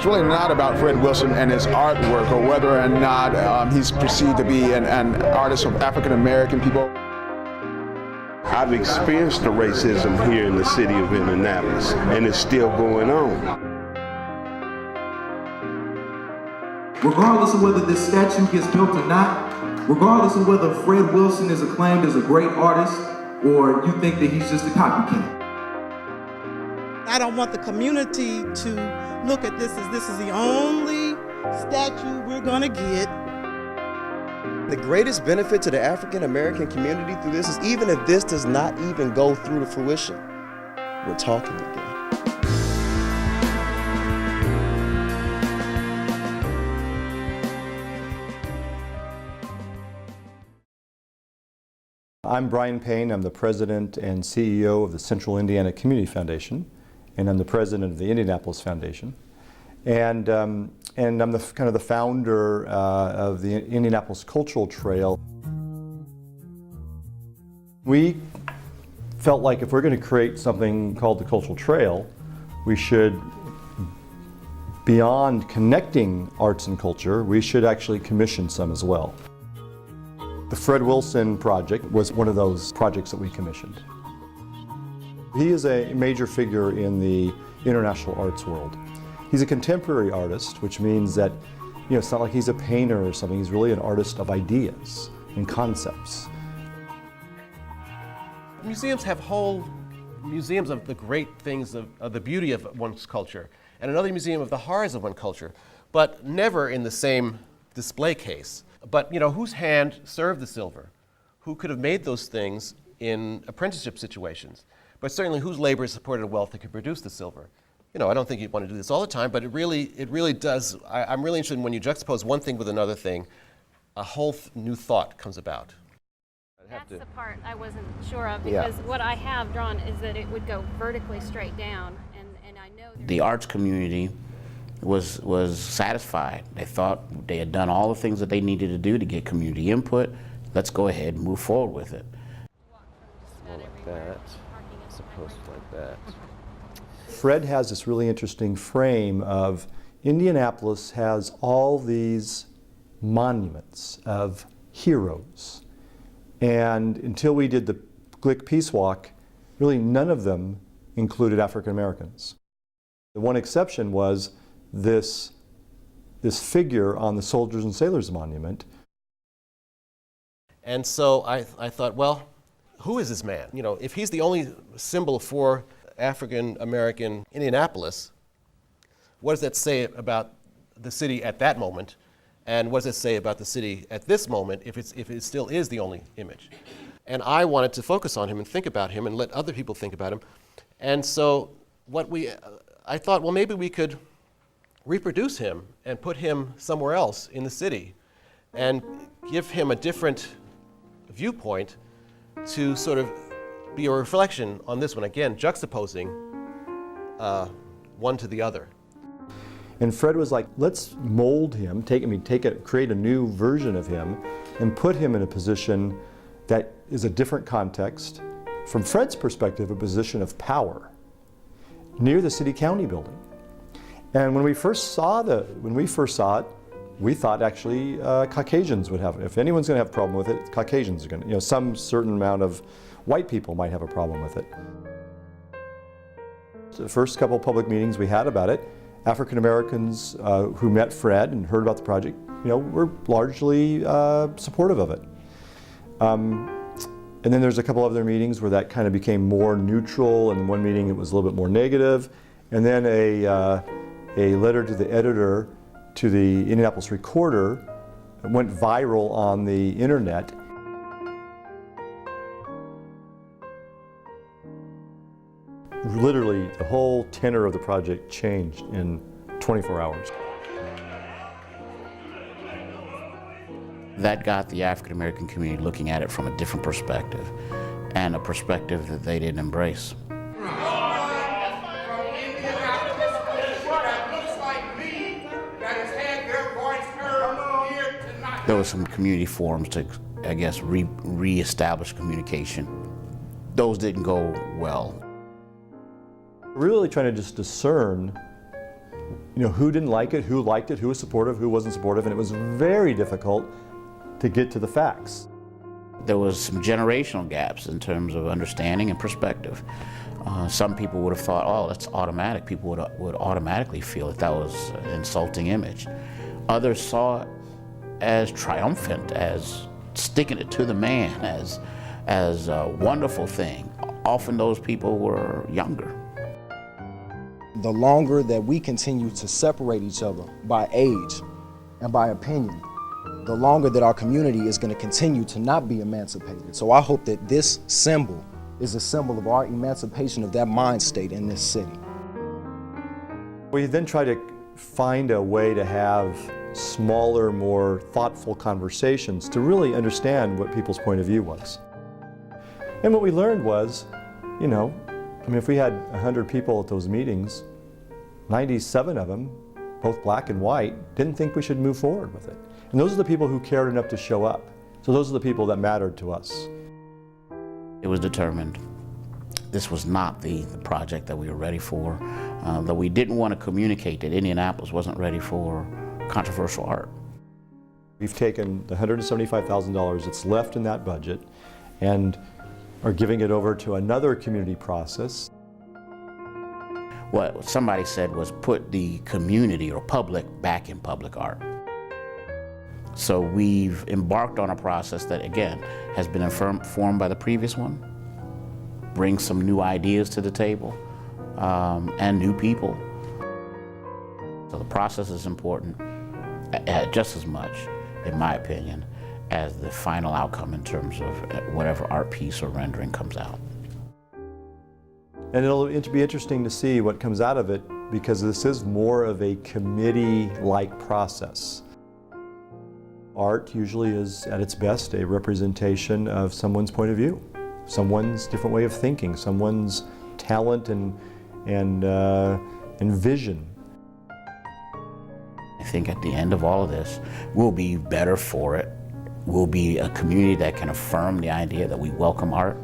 really not about Fred Wilson and his artwork or whether or not he's perceived to be an artist of African American people. I've experienced the racism here in the city of Indianapolis, and it's still going on. Regardless of whether this statue gets built or not, regardless of whether Fred Wilson is acclaimed as a great artist or you think that he's just a copycat. I don't want the community to look at this as this is the only statue we're gonna get. The greatest benefit to the African American community through this is even if this does not even go through to fruition, we're talking again. I'm Brian Payne. I'm the president and CEO of the Central Indiana Community Foundation, and I'm the president of the Indianapolis Foundation. And I'm kind of the founder of the Indianapolis Cultural Trail. We felt like if we're going to create something called the Cultural Trail, we should, beyond connecting arts and culture, we should actually commission some as well. The Fred Wilson project was one of those projects that we commissioned. He is a major figure in the international arts world. He's a contemporary artist, which means that it's not like he's a painter or something. He's really an artist of ideas and concepts. Museums have whole museums of the great things of the beauty of one's culture, and another museum of the horrors of one culture, but never in the same display case. But whose hand served the silver? Who could have made those things in apprenticeship situations? But certainly whose labor supported a wealth that could produce the silver? I don't think you'd want to do this all the time, but it really does. I'm really interested in when you juxtapose one thing with another thing, a whole new thought comes about. That's the part I wasn't sure of, because what I have drawn is that it would go vertically straight down, and I know the arts community was satisfied. They thought they had done all the things that they needed to do to get community input. Let's go ahead and move forward with it. Like that, as opposed to like that. Fred has this really interesting frame of Indianapolis has all these monuments of heroes. And until we did the Glick Peace Walk, really none of them included African Americans. The one exception was this figure on the Soldiers and Sailors Monument. And so I thought, well, who is this man? If he's the only symbol for African American Indianapolis, what does that say about the city at that moment? And what does it say about the city at this moment if it still is the only image? And I wanted to focus on him and think about him and let other people think about him. And so I thought, well, maybe we could reproduce him and put him somewhere else in the city and give him a different viewpoint to sort of be a reflection on this one. Again, juxtaposing one to the other. And Fred was like, let's mold him, create a new version of him and put him in a position that is a different context. From Fred's perspective, a position of power near the city-county building. And when we first saw it, we thought actually Caucasians would have it. If anyone's going to have a problem with it, Caucasians are going to. Some certain amount of white people might have a problem with it. So the first couple of public meetings we had about it, African Americans who met Fred and heard about the project, were largely supportive of it. And then there's a couple other meetings where that kind of became more neutral, and in one meeting it was a little bit more negative. And then a letter to the editor to the Indianapolis Recorder went viral on the internet. Literally, the whole tenor of the project changed in 24 hours. That got the African American community looking at it from a different perspective, and a perspective that they didn't embrace. There were some community forums to, I guess, re-establish communication. Those didn't go well. We're really trying to just discern who didn't like it, who liked it, who was supportive, who wasn't supportive, and it was very difficult to get to the facts. There was some generational gaps in terms of understanding and perspective. Some people would have thought, oh, that's automatic. People would automatically feel that was an insulting image. Others saw it as triumphant, as sticking it to the man, as a wonderful thing. Often those people were younger. The longer that we continue to separate each other by age and by opinion, the longer that our community is going to continue to not be emancipated. So I hope that this symbol is a symbol of our emancipation of that mind state in this city. We then try to find a way to have smaller, more thoughtful conversations to really understand what people's point of view was. And what we learned was, if we had 100 people at those meetings, 97 of them, both black and white, didn't think we should move forward with it. And those are the people who cared enough to show up. So those are the people that mattered to us. It was determined this was not the project that we were ready for, that we didn't want to communicate that Indianapolis wasn't ready for controversial art. We've taken the $175,000 that's left in that budget and are giving it over to another community process. What somebody said was put the community or public back in public art. So we've embarked on a process that, again, has been informed by the previous one, brings some new ideas to the table, and new people. So the process is important just as much, in my opinion, as the final outcome in terms of whatever art piece or rendering comes out. And it'll be interesting to see what comes out of it, because this is more of a committee-like process. Art usually is, at its best, a representation of someone's point of view, someone's different way of thinking, someone's talent and vision. I think at the end of all of this, we'll be better for it. We'll be a community that can affirm the idea that we welcome art,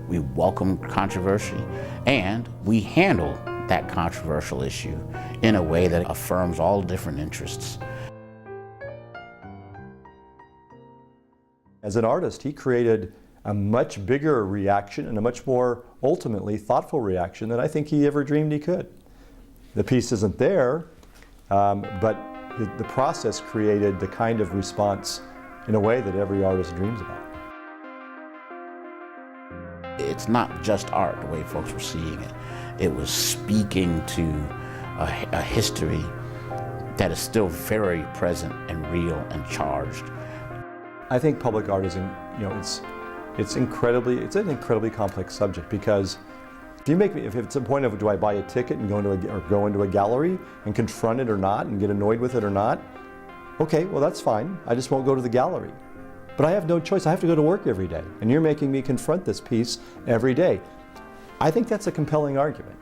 we welcome controversy, and we handle that controversial issue in a way that affirms all different interests. As an artist, he created a much bigger reaction and a much more ultimately thoughtful reaction than I think he ever dreamed he could. The piece isn't there, but the process created the kind of response in a way that every artist dreams about. It's not just art the way folks were seeing it. It was speaking to a history that is still very present and real and charged. I think public art is, it's an incredibly complex subject, because if it's a point of, do I buy a ticket and go into a gallery and confront it or not and get annoyed with it or not? Okay, well that's fine. I just won't go to the gallery. But I have no choice. I have to go to work every day, and you're making me confront this piece every day. I think that's a compelling argument.